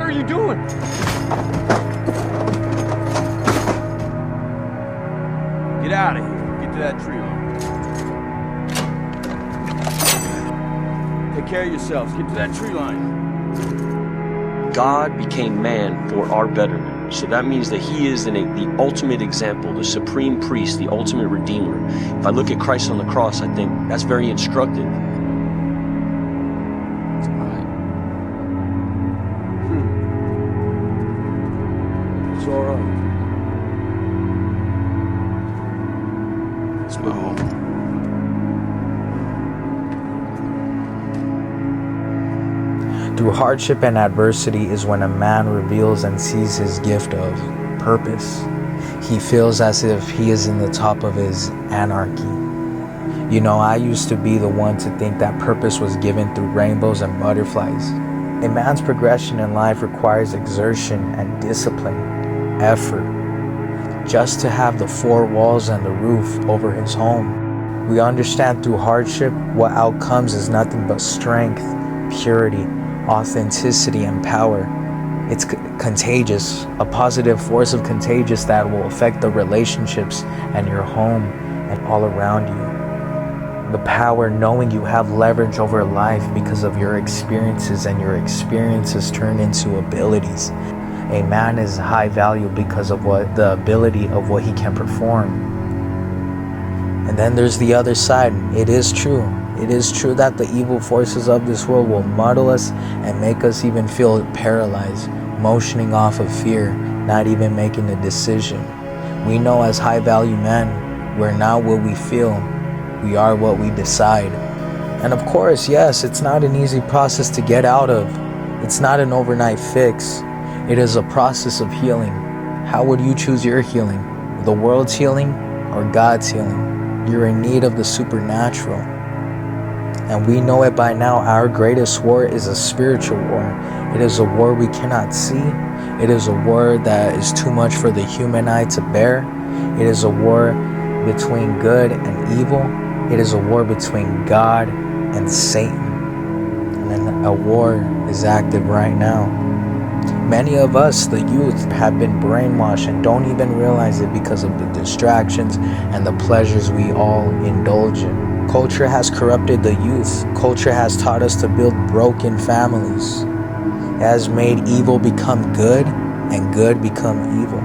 are you doing? Get out of here. Get to that tree line. Take care of yourselves. Get to that tree line. God became man for our betterment. So that means that he is the ultimate example, the supreme priest, the ultimate redeemer. If I look at Christ on the cross, I think that's very instructive. It's all right. It's all right. It's my home. Through hardship and adversity is when a man reveals and sees his gift of purpose. He feels as if he is in the top of his anarchy. You know, I used to be the one to think that purpose was given through rainbows and butterflies. A man's progression in life requires exertion and discipline, effort, just to have the four walls and the roof over his home. We understand through hardship what outcomes is nothing but strength, purity, authenticity, and power. It's contagious, a positive force of contagious that will affect the relationships and your home and all around you. The power knowing you have leverage over life because of your experiences, and your experiences turn into abilities. A man is high value because of the ability of what he can perform. And then there's the other side. It is true that the evil forces of this world will muddle us and make us even feel paralyzed, motioning off of fear, not even making a decision. We know as high value men, we're not what we feel, we are what we decide. And of course, yes, it's not an easy process to get out of. It's not an overnight fix. It is a process of healing. How would you choose your healing? The world's healing or God's healing? You're in need of the supernatural. And we know it by now. Our greatest war is a spiritual war. It is a war we cannot see. It is a war that is too much for the human eye to bear. It is a war between good and evil. It is a war between God and Satan. And a war is active right now. Many of us, the youth, have been brainwashed and don't even realize it because of the distractions and the pleasures we all indulge in. Culture has corrupted the youth. Culture has taught us to build broken families. It has made evil become good and good become evil.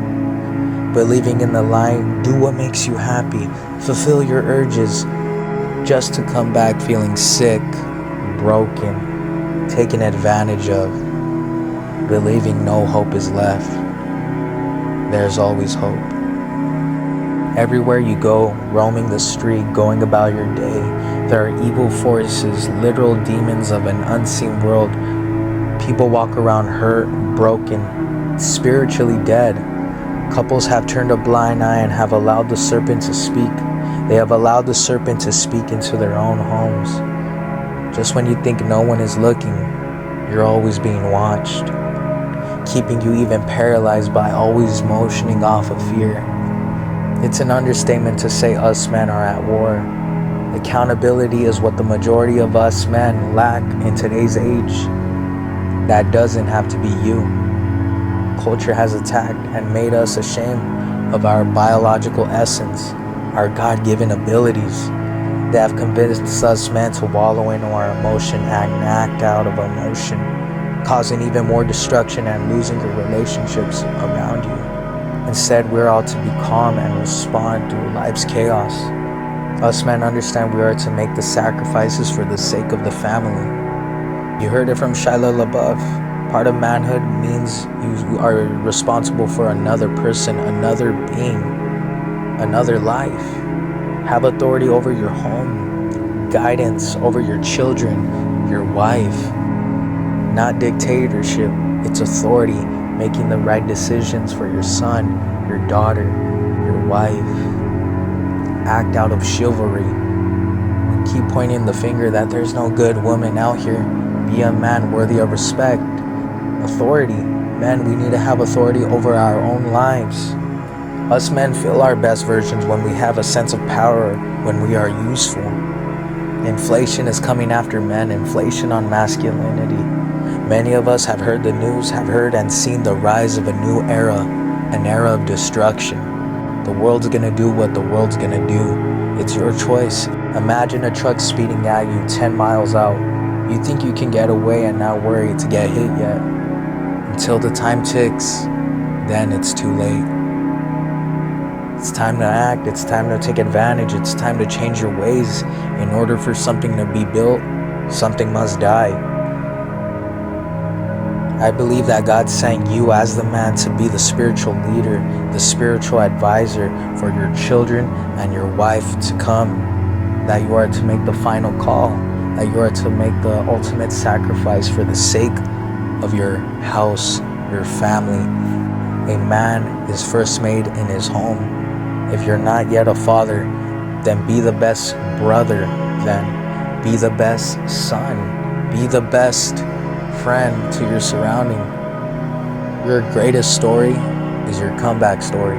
Believing in the lie, do what makes you happy, fulfill your urges, just to come back feeling sick, broken, taken advantage of, believing no hope is left. There's always hope. Everywhere you go, roaming the street, going about your day, there are evil forces, literal demons of an unseen world. People walk around hurt, broken, spiritually dead. Couples have turned a blind eye and have allowed the serpent to speak. They have allowed the serpent to speak into their own homes. Just when you think no one is looking, you're always being watched, keeping you even paralyzed by always motioning off of fear. It's an understatement to say us men are at war. Accountability is what the majority of us men lack in today's age. That doesn't have to be you. Culture has attacked and made us ashamed of our biological essence, our God-given abilities. They have convinced us men to wallow in our emotion and act out of emotion, causing even more destruction and losing your relationships around you. Instead, we're all to be calm and respond through life's chaos. Us men understand we are to make the sacrifices for the sake of the family. You heard it from Shia LaBeouf. Part of manhood means you are responsible for another person, another being, another life. Have authority over your home, guidance over your children, your wife. Not dictatorship, it's authority, making the right decisions for your son, your daughter, your wife. Act out of chivalry. We keep pointing the finger that there's no good woman out here. Be a man worthy of respect. Authority. Men, we need to have authority over our own lives. Us men feel our best versions when we have a sense of power, when we are useful. Inflation is coming after men, inflation on masculinity. Many of us have heard the news, have heard and seen the rise of a new era, an era of destruction. The world's gonna do what the world's gonna do. It's your choice. Imagine a truck speeding at you 10 miles out. You think you can get away and not worry to get hit yet. Until the time ticks, then it's too late. It's time to act, it's time to take advantage, it's time to change your ways. In order for something to be built, something must die. I believe that God sent you as the man to be the spiritual leader, the spiritual advisor for your children and your wife to come. That you are to make the final call, that you are to make the ultimate sacrifice for the sake of your house, your family. A man is first made in his home. If you're not yet a father, then be the best brother, then be the best son, be the best friend to your surrounding. Your greatest story is your comeback story.